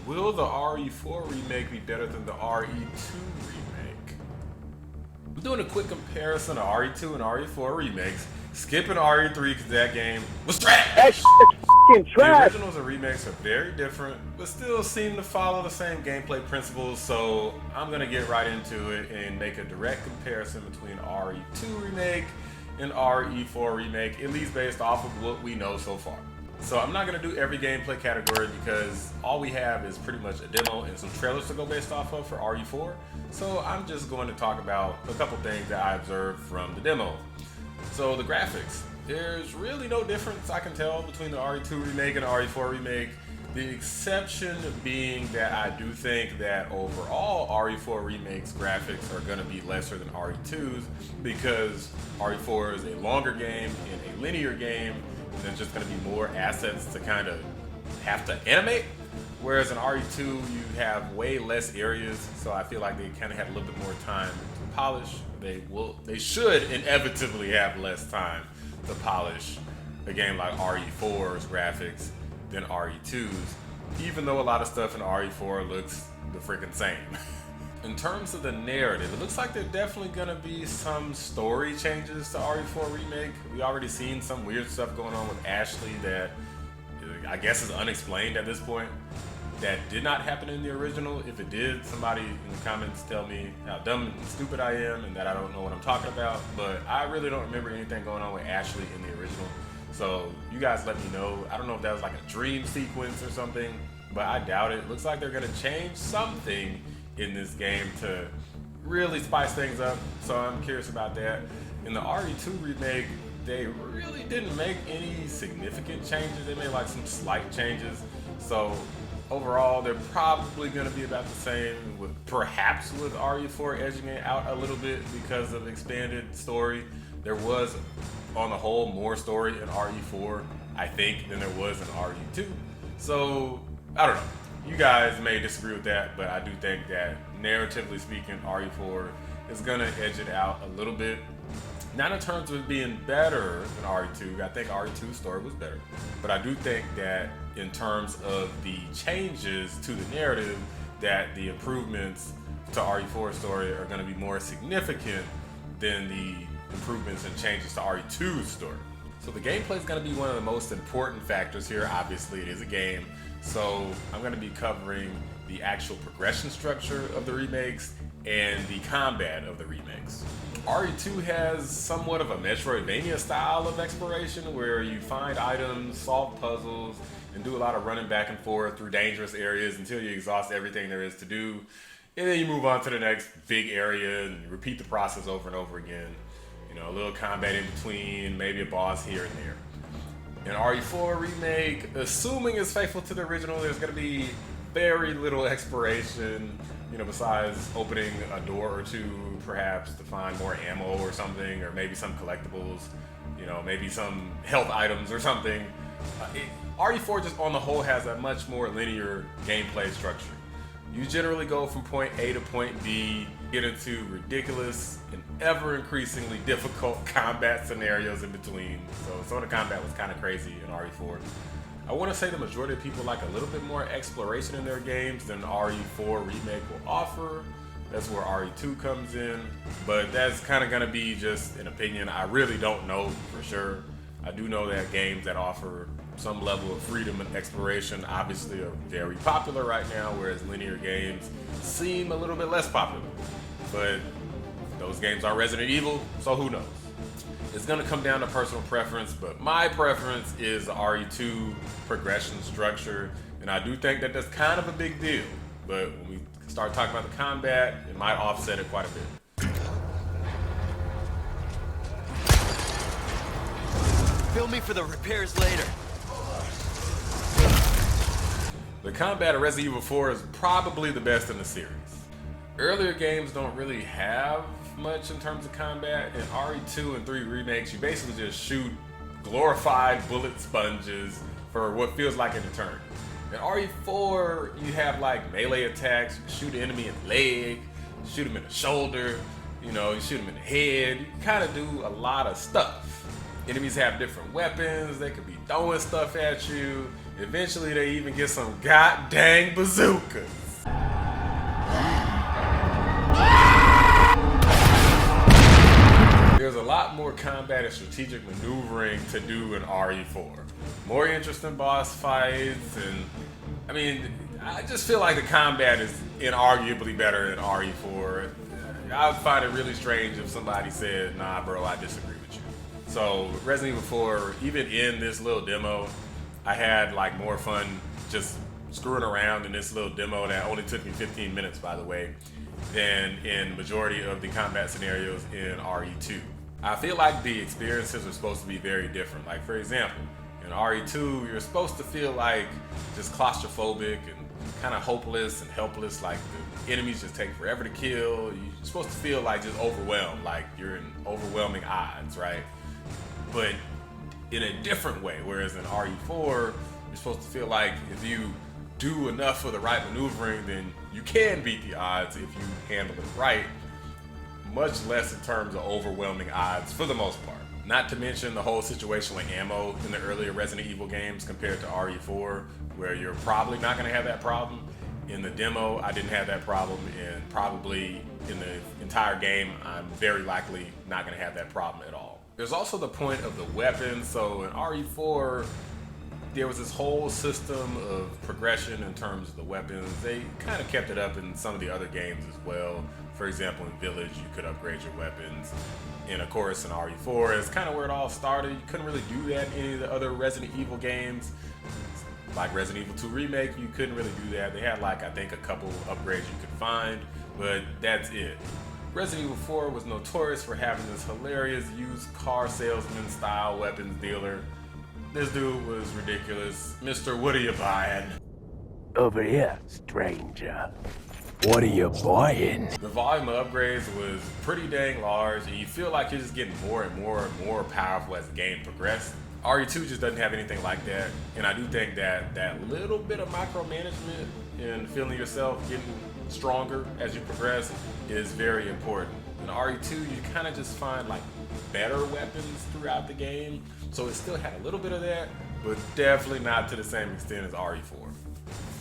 Will the RE4 remake be better than the RE2 remake? I'm doing a quick comparison of RE2 and RE4 remakes, skipping RE3 because that game was trash. That shit trash. The originals and remakes are very different, but still seem to follow the same gameplay principles, so I'm gonna get right into it and make a direct comparison between RE2 remake and RE4 remake, at least based off of what we know so far. So I'm not gonna do every gameplay category because all we have is pretty much a demo and some trailers to go based off of for RE4. So I'm just going to talk about a couple things that I observed from the demo. So the graphics, there's really no difference I can tell between the RE2 remake and the RE4 remake. The exception being that I do think that overall RE4 remake's graphics are gonna be lesser than RE2's because RE4 is a longer game and a linear game. There's just going to be more assets to kind of have to animate, whereas in RE2 you have way less areas, so I feel like they kind of had a little bit more time to polish. They should inevitably have less time to polish a game like RE4's graphics than RE2's, even though a lot of stuff in RE4 looks the freaking same. In terms of the narrative, it looks like there's definitely gonna be some story changes to RE4 remake. We already seen some weird stuff going on with Ashley that I guess is unexplained at this point. That did not happen in the original. If it did, somebody in the comments tell me how dumb and stupid I am and that I don't know what I'm talking about. But I really don't remember anything going on with Ashley in the original. So you guys let me know. I don't know if that was like a dream sequence or something, but I doubt it. Looks like they're gonna change something in this game to really spice things up, so I'm curious about that. In the RE2 remake, they really didn't make any significant changes. They made like some slight changes, so overall they're probably going to be about the same, with perhaps with RE4 edging it out a little bit because of expanded story. There was on the whole more story in RE4 I think than there was in RE2, so I don't know. You guys may disagree with that, but I do think that narratively speaking, RE4 is gonna edge it out a little bit. Not in terms of it being better than RE2, I think RE2's story was better. But I do think that in terms of the changes to the narrative, that the improvements to RE4's story are gonna be more significant than the improvements and changes to RE2's story. So the gameplay is gonna be one of the most important factors here. Obviously, it is a game. So I'm going to be covering the actual progression structure of the remakes and the combat of the remakes. RE2 has somewhat of a Metroidvania style of exploration where you find items, solve puzzles, and do a lot of running back and forth through dangerous areas until you exhaust everything there is to do. And then you move on to the next big area and repeat the process over and over again. You know, a little combat in between, maybe a boss here and there. In RE4 remake, assuming it's faithful to the original, there's going to be very little exploration, you know, besides opening a door or two, perhaps to find more ammo or something, or maybe some collectibles, you know, maybe some health items or something. RE4 just on the whole has a much more linear gameplay structure. You generally go from point A to point B, get into ridiculous and ever increasingly difficult combat scenarios in between. So some of the combat was kind of crazy in RE4. I want to say the majority of people like a little bit more exploration in their games than RE4 remake will offer. That's where RE2 comes in, but that's kind of going to be just an opinion. I really don't know for sure. I do know that games that offer some level of freedom and exploration obviously are very popular right now, whereas linear games seem a little bit less popular. But those games are Resident Evil, so who knows? It's gonna come down to personal preference, but my preference is the RE2 progression structure, and I do think that that's kind of a big deal. But when we start talking about the combat, it might offset it quite a bit. Bill me for the repairs later. The combat of Resident Evil 4 is probably the best in the series. Earlier games don't really have much in terms of combat. In RE2 and 3 remakes, you basically just shoot glorified bullet sponges for what feels like an eternity. In RE4, you have like melee attacks. You shoot an enemy in the leg, shoot him in the shoulder, you know, you shoot him in the head. You kind of do a lot of stuff. Enemies have different weapons. They could be throwing stuff at you. Eventually, they even get some god dang bazookas. There's a lot more combat and strategic maneuvering to do in RE4. More interesting boss fights, and I mean, I just feel like the combat is inarguably better in RE4. I would find it really strange if somebody said, nah bro, I disagree with you. So Resident Evil 4, even in this little demo, I had like more fun just screwing around in this little demo that only took me 15 minutes, by the way, than in majority of the combat scenarios in RE2. I feel like the experiences are supposed to be very different. Like for example, in RE2, you're supposed to feel like just claustrophobic and kind of hopeless and helpless, like the enemies just take forever to kill. You're supposed to feel like just overwhelmed, like you're in overwhelming odds, right? But in a different way, whereas in RE4, you're supposed to feel like if you do enough for the right maneuvering, then you can beat the odds if you handle it right, much less in terms of overwhelming odds for the most part. Not to mention the whole situation with ammo in the earlier Resident Evil games compared to RE4, where you're probably not going to have that problem. In the demo, I didn't have that problem, and probably in the entire game, I'm very likely not going to have that problem at all. There's also the point of the weapons. So in RE4, there was this whole system of progression in terms of the weapons. They kind of kept it up in some of the other games as well. For example, in Village, you could upgrade your weapons. And of course, in RE4, it's kind of where it all started. You couldn't really do that in any of the other Resident Evil games. Like Resident Evil 2 Remake, you couldn't really do that. They had like, I think, a couple upgrades you could find, but that's it. Resident Evil 4 was notorious for having this hilarious used car salesman style weapons dealer. This dude was ridiculous. Mr. What are you buying? Over here, stranger. What are you buying? The volume of upgrades was pretty dang large, and you feel like you're just getting more and more and more powerful as the game progressed. RE2 just doesn't have anything like that, and I do think that that little bit of micromanagement and feeling yourself getting stronger as you progress is very important. In RE2, you kind of just find like better weapons throughout the game, so it still had a little bit of that, but definitely not to the same extent as RE4.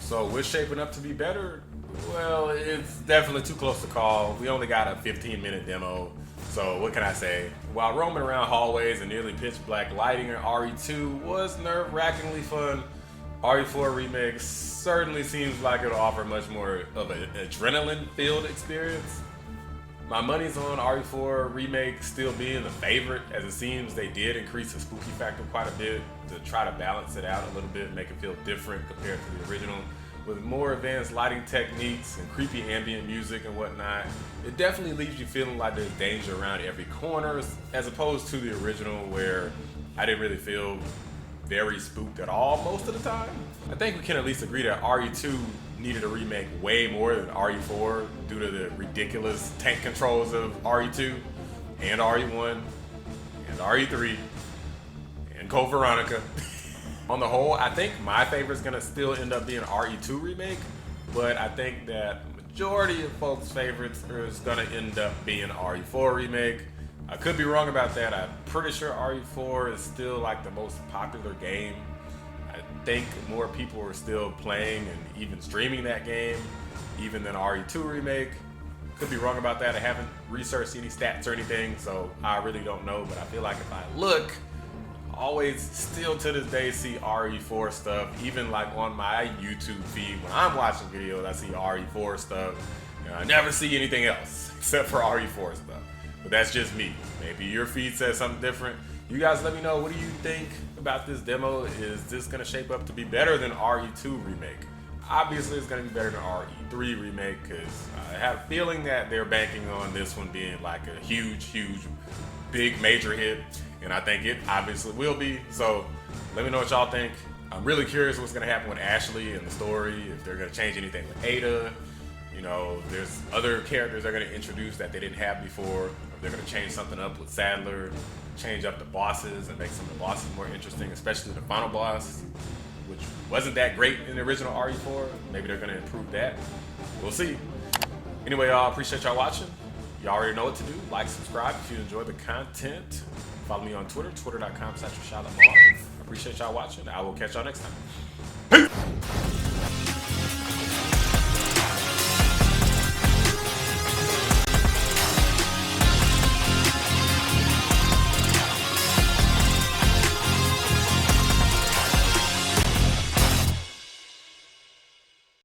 So what's shaping up to be better? Well, it's definitely too close to call. We only got a 15-minute demo, so what can I say? While roaming around hallways and nearly pitch black lighting in RE2 was nerve-wrackingly fun, RE4 Remake certainly seems like it'll offer much more of an adrenaline-filled experience. My money's on RE4 Remake still being the favorite, as it seems they did increase the spooky factor quite a bit to try to balance it out a little bit, make it feel different compared to the original. With more advanced lighting techniques and creepy ambient music and whatnot, it definitely leaves you feeling like there's danger around every corner, as opposed to the original where I didn't really feel very spooked at all most of the time. I think we can at least agree that RE2 needed a remake way more than RE4 due to the ridiculous tank controls of RE2 and RE1 and RE3 and Code Veronica. On the whole, I think my favorite is gonna still end up being RE2 Remake, but I think that the majority of folks' favorites is gonna end up being RE4 Remake. I could be wrong about that. I'm pretty sure RE4 is still like the most popular game. I think more people are still playing and even streaming that game, even than RE2 Remake. Could be wrong about that. I haven't researched any stats or anything, so I really don't know, but I feel like if I look, always still to this day see RE4 stuff, even like on my YouTube feed when I'm watching videos I see RE4 stuff, and I never see anything else except for RE4 stuff. But that's just me. Maybe your feed says something different. You guys let me know, what do you think about this demo? Is this gonna shape up to be better than RE2 Remake? Obviously it's gonna be better than RE3 Remake, because I have a feeling that they're banking on this one being like a huge big major hit, and I think it obviously will be. So let me know what y'all think. I'm really curious what's gonna happen with Ashley and the story, if they're gonna change anything with Ada. You know, there's other characters they're gonna introduce that they didn't have before. If they're gonna change something up with Sadler, change up the bosses and make some of the bosses more interesting, especially the final boss, which wasn't that great in the original RE4. Maybe they're gonna improve that. We'll see. Anyway, y'all, appreciate y'all watching. Y'all already know what to do. Like, subscribe if you enjoy the content. Follow me on Twitter, twitter.com/RashadLamar. Appreciate y'all watching. I will catch y'all next time. Hey.